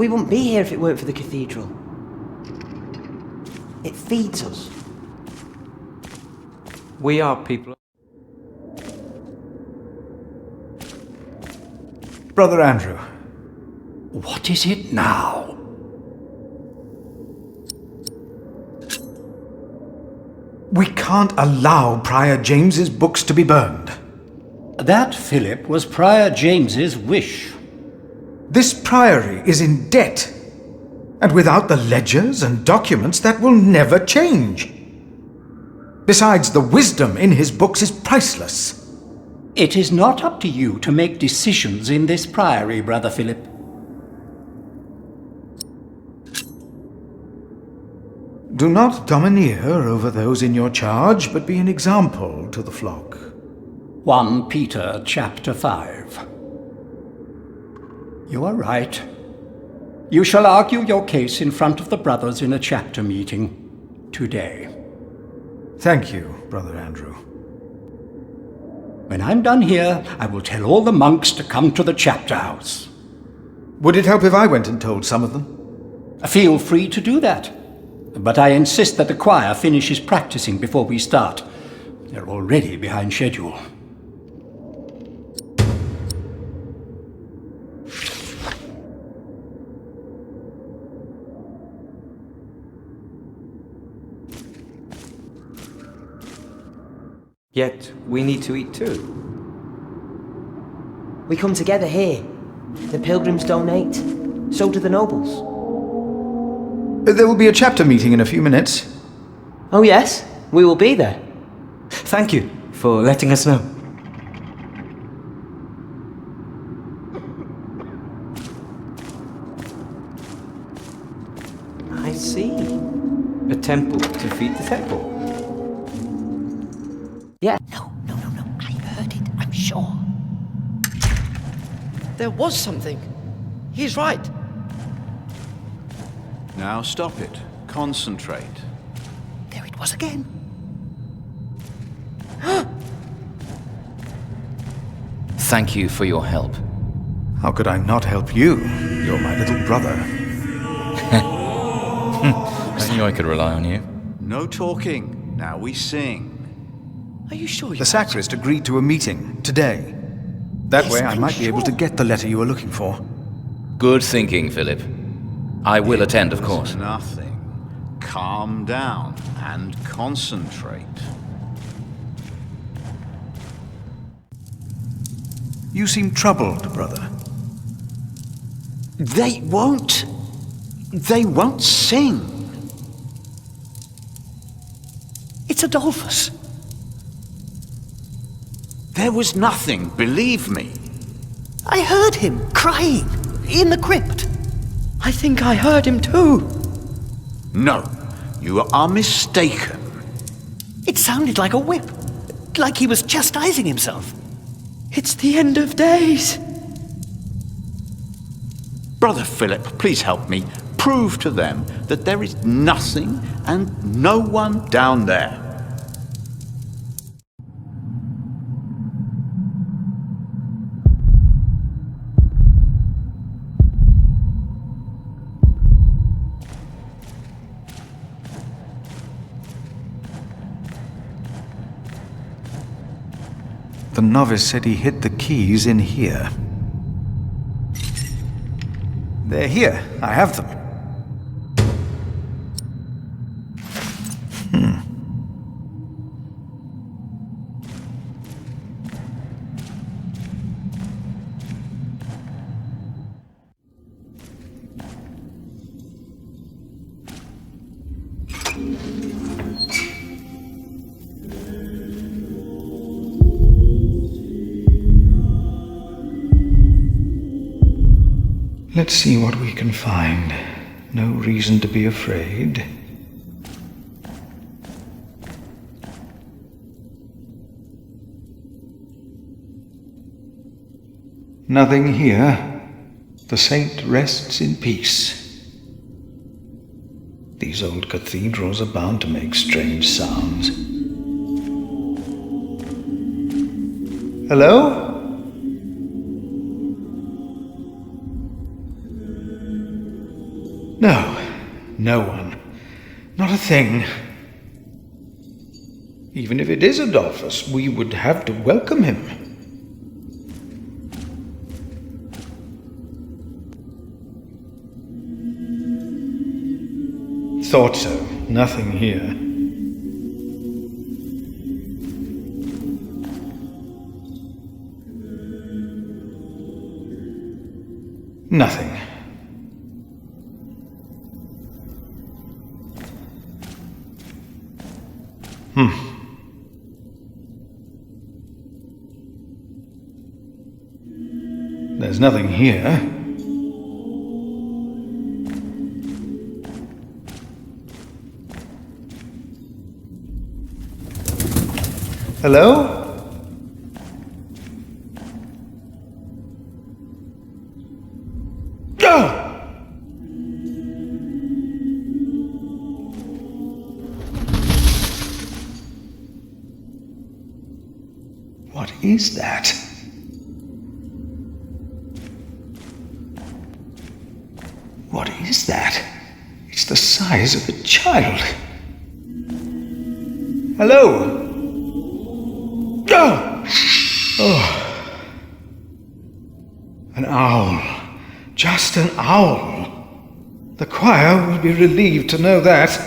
We wouldn't be here if it weren't for the cathedral. It feeds us. We are people. Brother Andrew. What is it now? We can't allow Prior James's books to be burned. That, Philip, was Prior James's wish. This priory is in debt. And without the ledgers and documents, that will never change. Besides, the wisdom in his books is priceless. It is not up to you to make decisions in this priory, Brother Philip. Do not domineer over those in your charge, but be an example to the flock. 1 Peter chapter 5. You are right. You shall argue your case in front of the brothers in a chapter meeting today. Thank you, Brother Andrew. When I'm done here, I will tell all the monks to come to the chapter house. Would it help if I went and told some of them? Feel free to do that. But I insist that the choir finishes practicing before we start. They're already behind schedule. Yet we need to eat too. We come together here. The pilgrims donate. So do the nobles. There will be a chapter meeting in a few minutes. Oh yes, we will be there. Thank you for letting us know. I see. A temple to feed the temple. Yeah. No. I heard it, I'm sure. There was something. He's right. Now stop it. Concentrate. There it was again. Thank you for your help. How could I not help you? You're my little brother. I knew I could rely on you. No talking. Now we sing. Are you sure The sacrist agreed to a meeting today. That Yes, way I I'm might be able to sure. get the letter you were looking for. Good thinking, Philip. I will attend, of course. Nothing. Calm down and concentrate. You seem troubled, brother. They won't sing. It's Adolphus. There was nothing, believe me. I heard him crying in the crypt. I think I heard him too. No, you are mistaken. It sounded like a whip, like he was chastising himself. It's the end of days. Brother Philip, please help me. Prove to them that there is nothing and no one down there. The novice said he hid the keys in here. They're here. I have them. Let's see what we can find. No reason to be afraid. Nothing here. The saint rests in peace. These old cathedrals are bound to make strange sounds. Hello? no one. Not a thing. Even if it is Adolphus, we would have to welcome him. Thought so. Nothing here. Nothing. There's nothing here. Hello? What is that? What is that? It's the size of a child. Hello? Oh. An owl. Just an owl. The choir will be relieved to know that.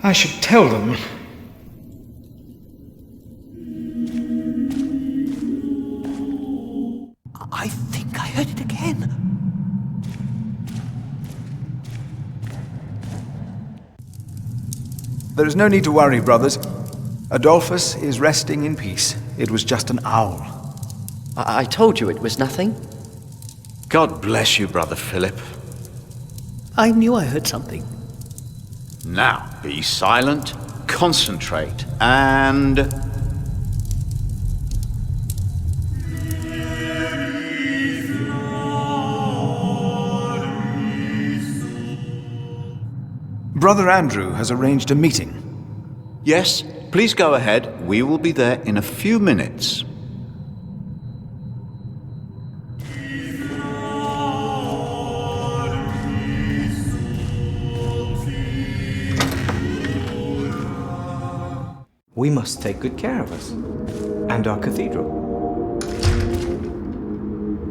I should tell them. I think I heard it again. There is no need to worry, brothers. Adolphus is resting in peace. It was just an owl. I told you it was nothing. God bless you, Brother Philip. I knew I heard something. Now, be silent, concentrate, and... Brother Andrew has arranged a meeting. Yes, please go ahead. We will be there in a few minutes. We must take good care of us. And our cathedral.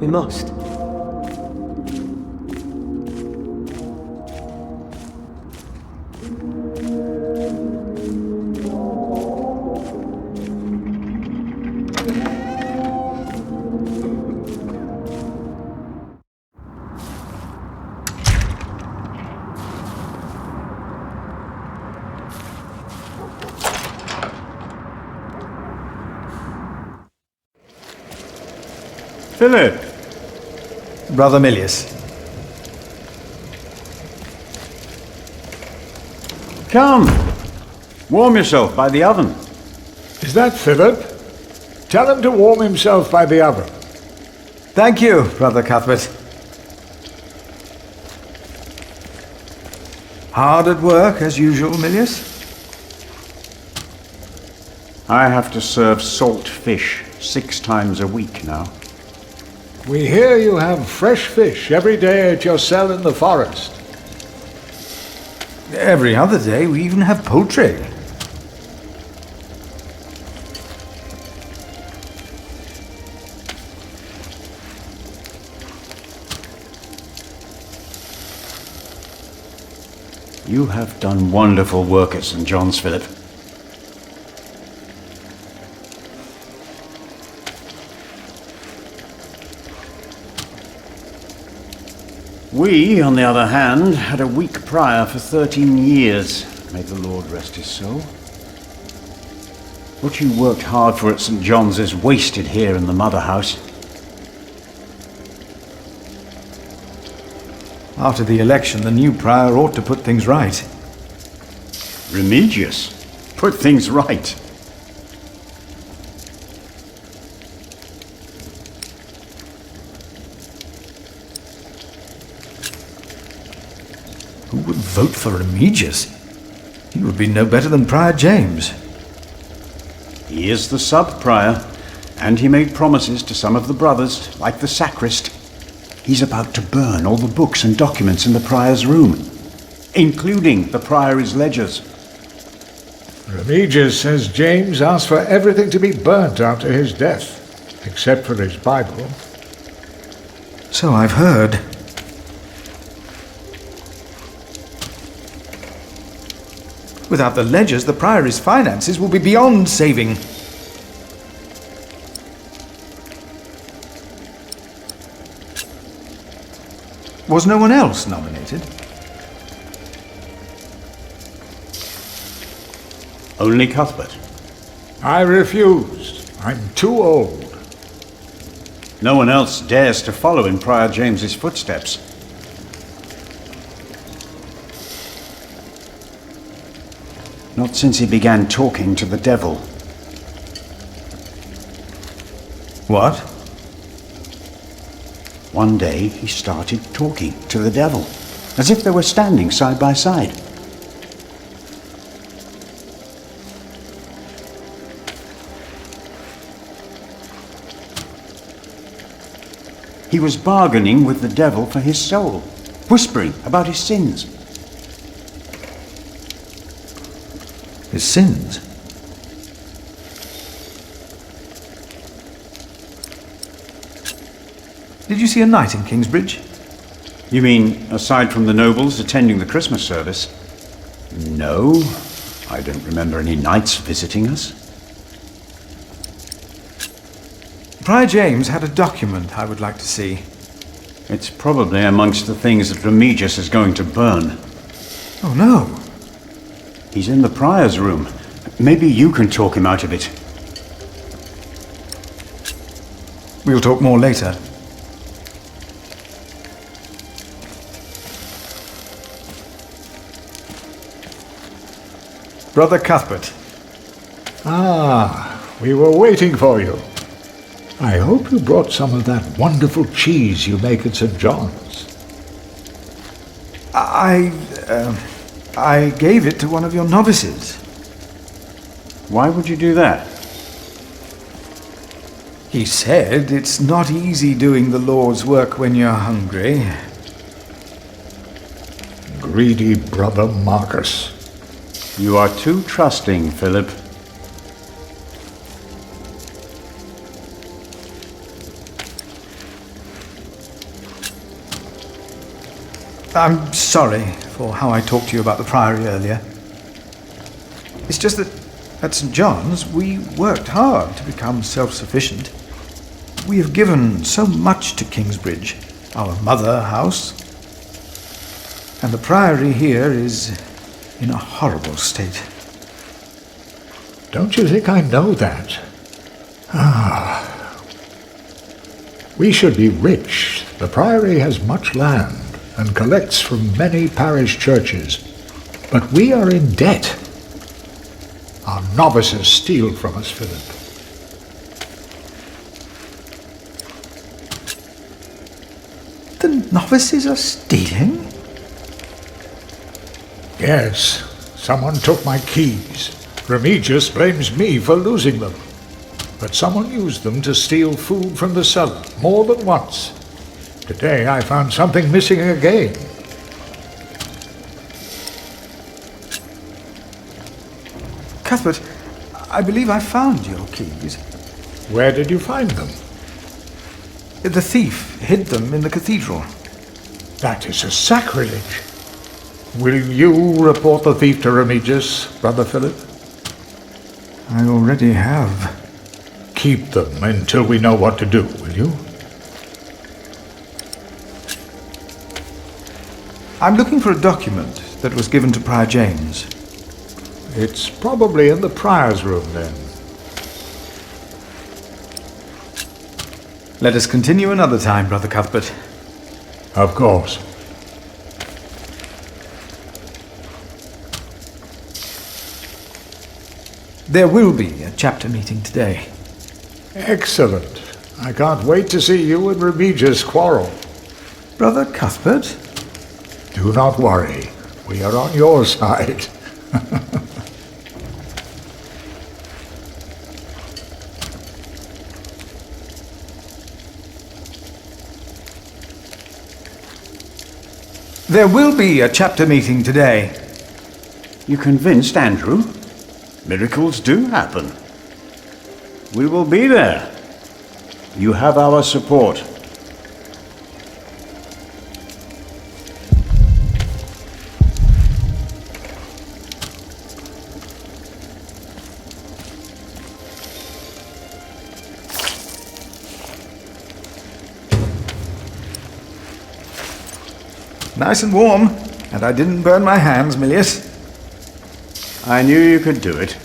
We must. Philip! Brother Milius. Come! Warm yourself by the oven. Is that Philip? Tell him to warm himself by the oven. Thank you, Brother Cuthbert. Hard at work, as usual, Milius? I have to serve salt fish 6 times a week now. We hear you have fresh fish every day at your cell in the forest. Every other day, we even have poultry. You have done wonderful work at St. John's, Philip. We, on the other hand, had a weak prior for 13 years. May the Lord rest his soul. What you worked hard for at St. John's is wasted here in the mother house. After the election, the new prior ought to put things right. Remigius. Put things right. Who would vote for Remigius? He would be no better than Prior James. He is the sub-prior, and he made promises to some of the brothers, like the sacrist. He's about to burn all the books and documents in the prior's room. including the Priory's ledgers. Remigius says James asked for everything to be burnt after his death, except for his Bible. So I've heard. Without the ledgers, the Priory's finances will be beyond saving. Was no one else nominated? Only Cuthbert. I refused. I'm too old. No one else dares to follow in Prior James's footsteps. Not since he began talking to the devil. What? One day he started talking to the devil, as if they were standing side by side. He was bargaining with the devil for his soul, whispering about his sins. His sins? Did you see a knight in Kingsbridge? You mean, aside from the nobles attending the Christmas service? No, I don't remember any knights visiting us. Prior James had a document I would like to see. It's probably amongst the things that Remigius is going to burn. Oh no. He's in the prior's room. Maybe you can talk him out of it. We'll talk more later. Brother Cuthbert. Ah, we were waiting for you. I hope you brought some of that wonderful cheese you make at St. John's. I gave it to one of your novices. Why would you do that? He said it's not easy doing the Lord's work when you're hungry. Greedy brother Marcus. You are too trusting, Philip. I'm sorry for how I talked to you about the Priory earlier. It's just that at St. John's we worked hard to become self-sufficient. We have given so much to Kingsbridge, our mother house. And the Priory here is in a horrible state. Don't you think I know that? Ah. We should be rich. The Priory has much land and collects from many parish churches. But we are in debt. Our novices steal from us, Philip. The novices are stealing? Yes, someone took my keys. Remigius blames me for losing them. But someone used them to steal food from the cellar more than once. Today I found something missing again. Cuthbert, I believe I found your keys. Where did you find them? The thief hid them in the cathedral. That is a sacrilege. Will you report the thief to Remigius, Brother Philip? I already have. Keep them until we know what to do, will you? I'm looking for a document that was given to Prior James. It's probably in the prior's room, then. Let us continue another time, Brother Cuthbert. Of course. There will be a chapter meeting today. Excellent. I can't wait to see you and Remigius quarrel. Brother Cuthbert? Do not worry. We are on your side. There will be a chapter meeting today. You convinced Andrew? Miracles do happen. We will be there. You have our support. Nice and warm, and I didn't burn my hands, Milius. I knew you could do it.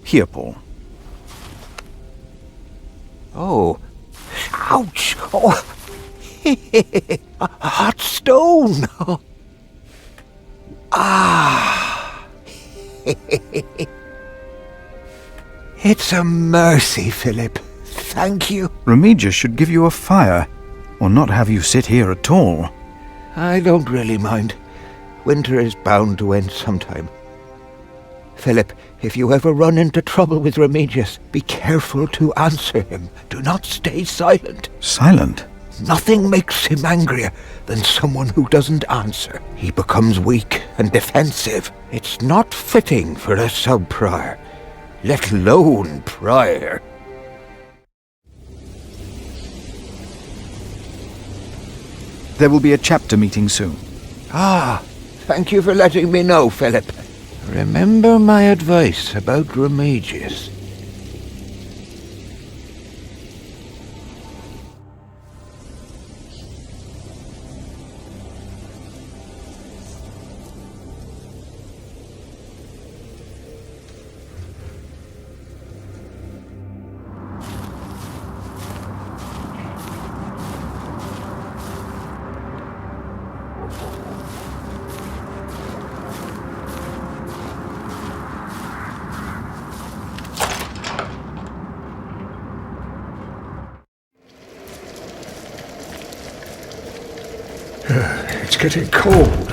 Here, Paul. Oh. Ouch! Oh. A hot stone! Ah! It's a mercy, Philip. Thank you. Remigius should give you a fire, or not have you sit here at all. I don't really mind. Winter is bound to end sometime. Philip, if you ever run into trouble with Remigius, be careful to answer him. Do not stay silent. Silent? Nothing makes him angrier than someone who doesn't answer. He becomes weak and defensive. It's not fitting for a sub-prior, let alone prior. There will be a chapter meeting soon. Ah, thank you for letting me know, Philip. Remember my advice about Remigius. It's getting cold.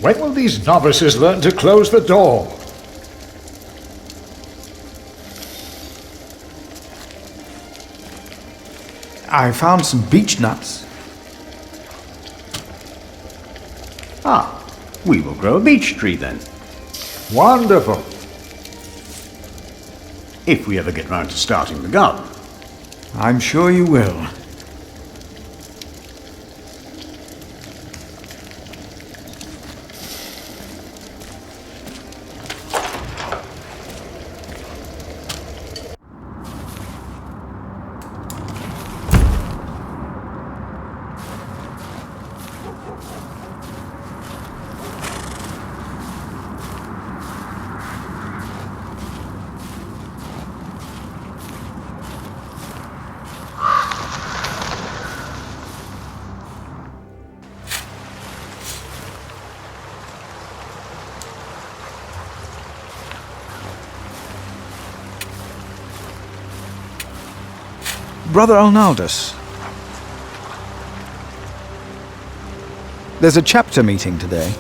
When will these novices learn to close the door? I found some beech nuts. Ah, we will grow a beech tree then. Wonderful. If we ever get round to starting the garden. I'm sure you will. Brother Arnaldus, there's a chapter meeting today.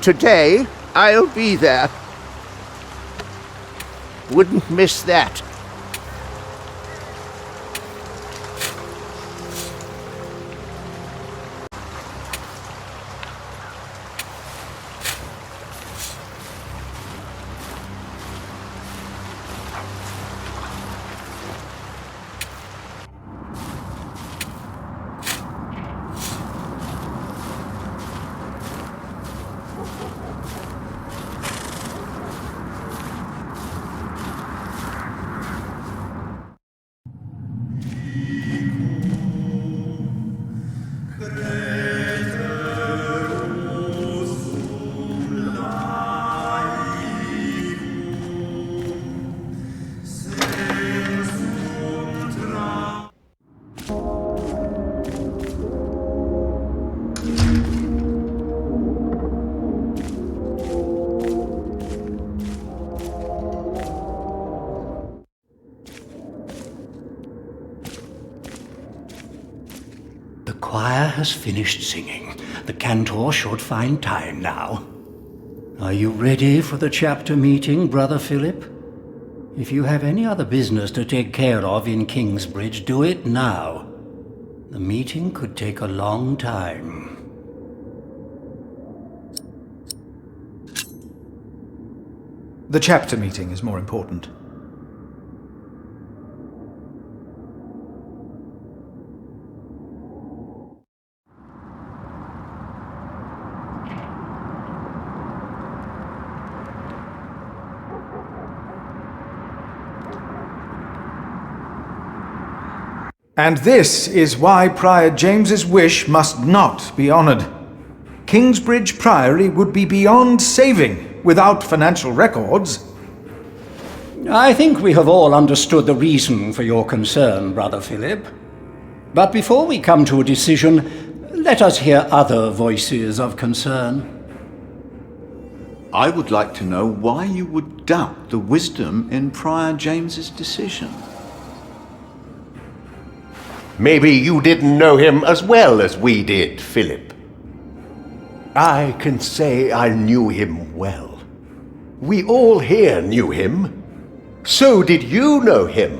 Today, I'll be there. Wouldn't miss that. The choir has finished singing. The cantor should find time now. Are you ready for the chapter meeting, Brother Philip? If you have any other business to take care of in Kingsbridge, do it now. The meeting could take a long time. The chapter meeting is more important. And this is why Prior James's wish must not be honoured. Kingsbridge Priory would be beyond saving without financial records. I think we have all understood the reason for your concern, Brother Philip. But before we come to a decision, let us hear other voices of concern. I would like to know why you would doubt the wisdom in Prior James's decision. Maybe you didn't know him as well as we did, Philip. I can say I knew him well. We all here knew him. So did you know him.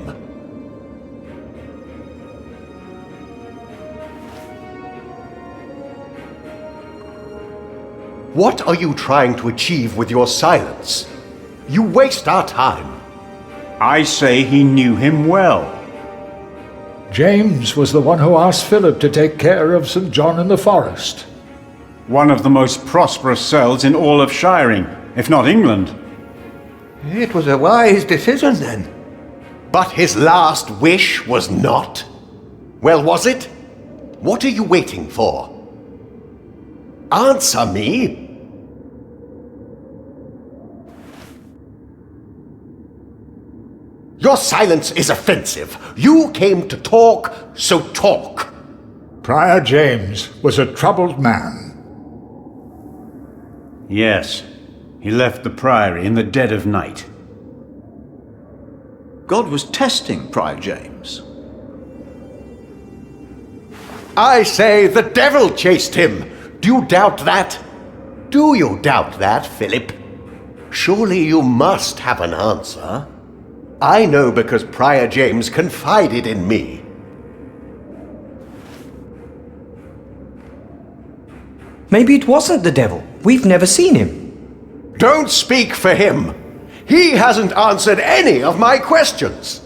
What are you trying to achieve with your silence? You waste our time. I say he knew him well. James was the one who asked Philip to take care of St. John in the Forest. One of the most prosperous cells in all of Shiring, if not England. It was a wise decision then. But his last wish was not? Well, was it? What are you waiting for? Answer me! Your silence is offensive. You came to talk, so talk. Prior James was a troubled man. Yes, he left the priory in the dead of night. God was testing Prior James. I say the devil chased him. Do you doubt that? Do you doubt that, Philip? Surely you must have an answer. I know because Prior James confided in me. Maybe it wasn't the devil. We've never seen him. Don't speak for him. He hasn't answered any of my questions.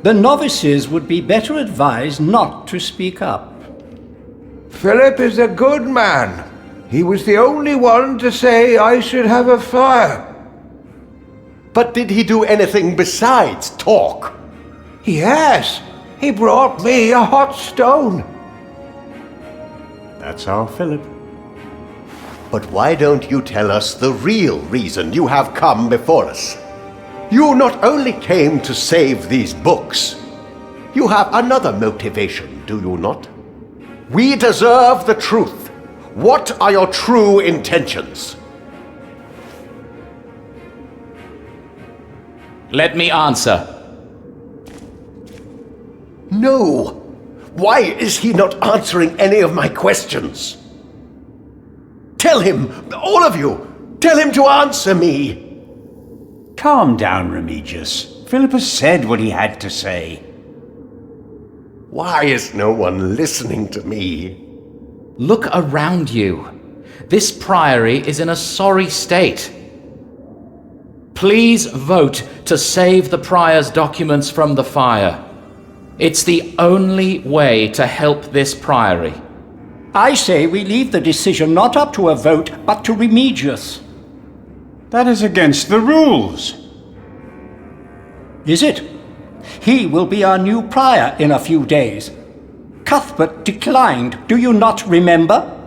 The novices would be better advised not to speak up. Philip is a good man. He was the only one to say I should have a fire. But did he do anything besides talk? Yes, he brought me a hot stone. That's our Philip. But why don't you tell us the real reason you have come before us? You not only came to save these books, you have another motivation, do you not? We deserve the truth. What are your true intentions? Let me answer. know. Why is he not answering any of my questions? Tell him, all of you, tell him to answer me. Calm down, Remigius. Philip has said what he had to say. Why is no one listening to me? Look around you. This priory is in a sorry state. Please vote to save the prior's documents from the fire. It's the only way to help this priory. I say we leave the decision not up to a vote, but to Remigius. That is against the rules. Is it? He will be our new prior in a few days. Cuthbert declined, do you not remember?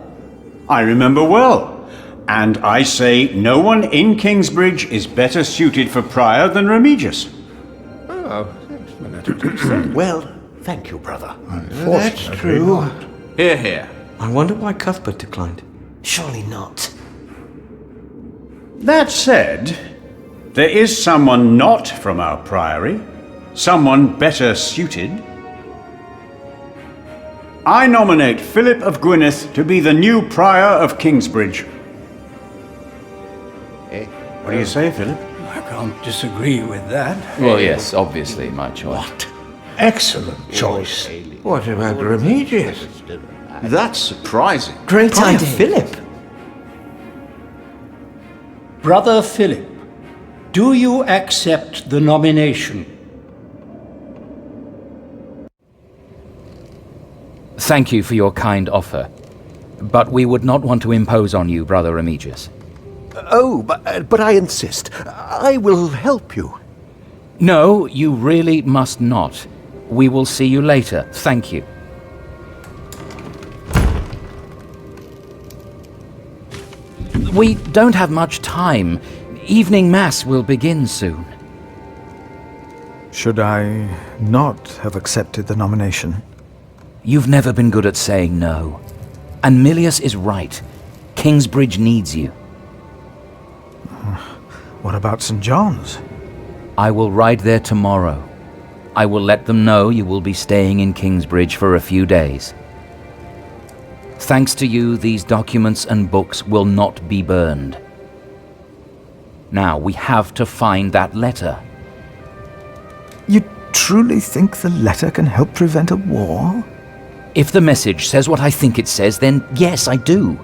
I remember well. And I say no one in Kingsbridge is better suited for prior than Remigius. Well, thank you, brother. That's true. Hear, hear. I wonder why Cuthbert declined. Surely not. That said, there is someone not from our priory, someone better suited. I nominate Philip of Gwynedd to be the new prior of Kingsbridge. What do you say, Philip? I can't disagree with that. Well, yes, obviously, my choice. Excellent choice. What about Remigius? That's surprising. Great Prior idea. Philip? Brother Philip, do you accept the nomination? Thank you for your kind offer, but we would not want to impose on you, Brother Remigius. Oh, but I insist. I will help you. No, you really must not. We will see you later. Thank you. We don't have much time. Evening Mass will begin soon. Should I not have accepted the nomination? You've never been good at saying no. And Milius is right. Kingsbridge needs you. What about St. John's? I will ride there tomorrow. I will let them know you will be staying in Kingsbridge for a few days. Thanks to you, these documents and books will not be burned. Now, we have to find that letter. You truly think the letter can help prevent a war? If the message says what I think it says, then yes, I do.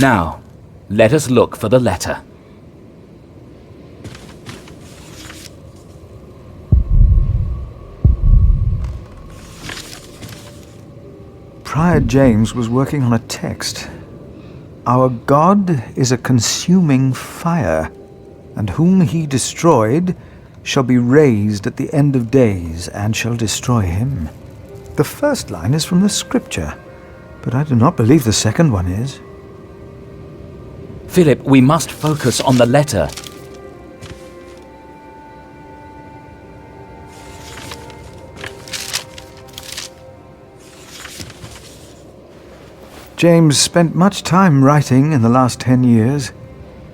Now, let us look for the letter. Prior James was working on a text. Our God is a consuming fire, and whom he destroyed shall be raised at the end of days, and shall destroy him. The first line is from the scripture, but I do not believe the second one is. Philip, we must focus on the letter. James spent much time writing in the last 10 years.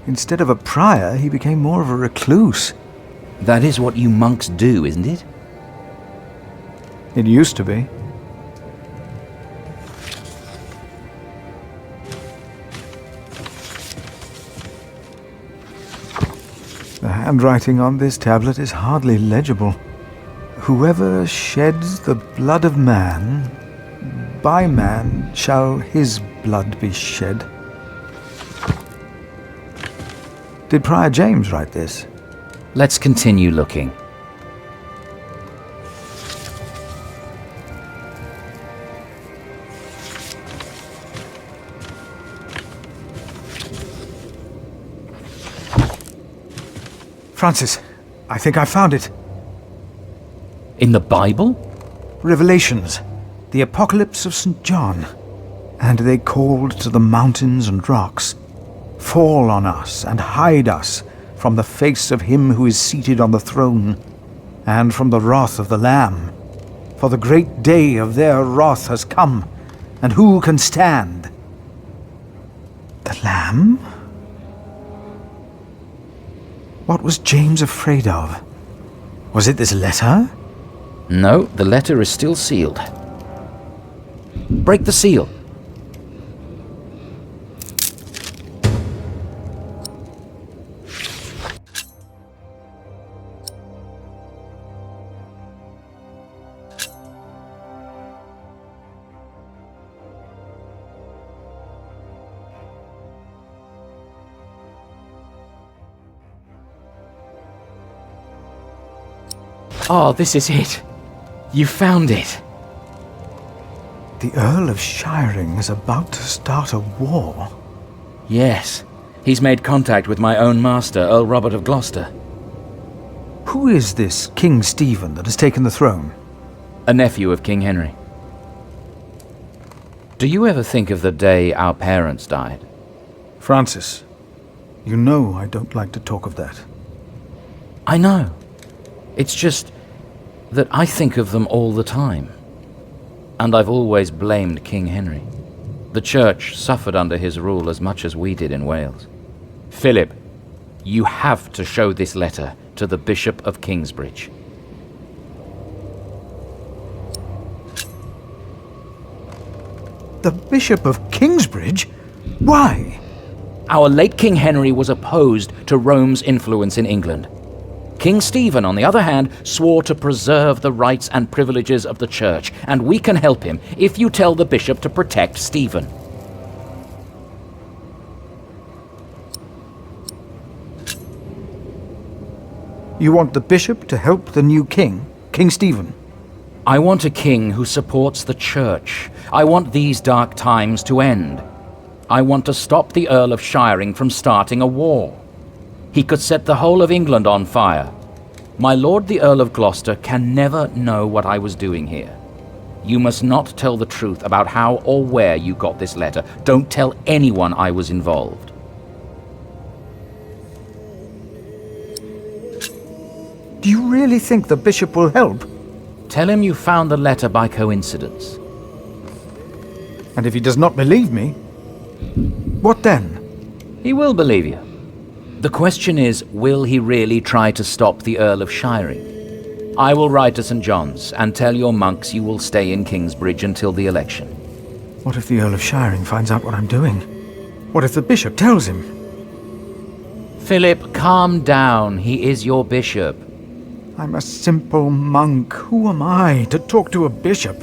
Instead of a prior, he became more of a recluse. That is what you monks do, isn't it? It used to be. The handwriting on this tablet is hardly legible. Whoever sheds the blood of man, by man shall his blood be shed. Did Prior James write this? Let's continue looking. Francis, I think I found it. In the Bible? Revelations, the Apocalypse of St. John. And they called to the mountains and rocks, "Fall on us and hide us from the face of him who is seated on the throne, and from the wrath of the Lamb. For the great day of their wrath has come, and who can stand?" The Lamb? What was James afraid of? Was it this letter? No, the letter is still sealed. Break the seal. Oh, this is it. You found it. The Earl of Shiring is about to start a war. Yes. He's made contact with my own master, Earl Robert of Gloucester. Who is this King Stephen that has taken the throne? A nephew of King Henry. Do you ever think of the day our parents died? Francis, you know I don't like to talk of that. I know. It's just that I think of them all the time. And I've always blamed King Henry. The Church suffered under his rule as much as we did in Wales. Philip, you have to show this letter to the Bishop of Kingsbridge. The Bishop of Kingsbridge? Why? Our late King Henry was opposed to Rome's influence in England. King Stephen, on the other hand, swore to preserve the rights and privileges of the Church, and we can help him if you tell the bishop to protect Stephen. You want the bishop to help the new king, King Stephen? I want a king who supports the Church. I want these dark times to end. I want to stop the Earl of Shiring from starting a war. He could set the whole of England on fire. My lord the Earl of Gloucester can never know what I was doing here. You must not tell the truth about how or where you got this letter. Don't tell anyone I was involved. Do you really think the bishop will help? Tell him you found the letter by coincidence. And if he does not believe me, what then? He will believe you. The question is, will he really try to stop the Earl of Shiring? I will write to St. John's and tell your monks you will stay in Kingsbridge until the election. What if the Earl of Shiring finds out what I'm doing? What if the bishop tells him? Philip, calm down. He is your bishop. I'm a simple monk. Who am I to talk to a bishop?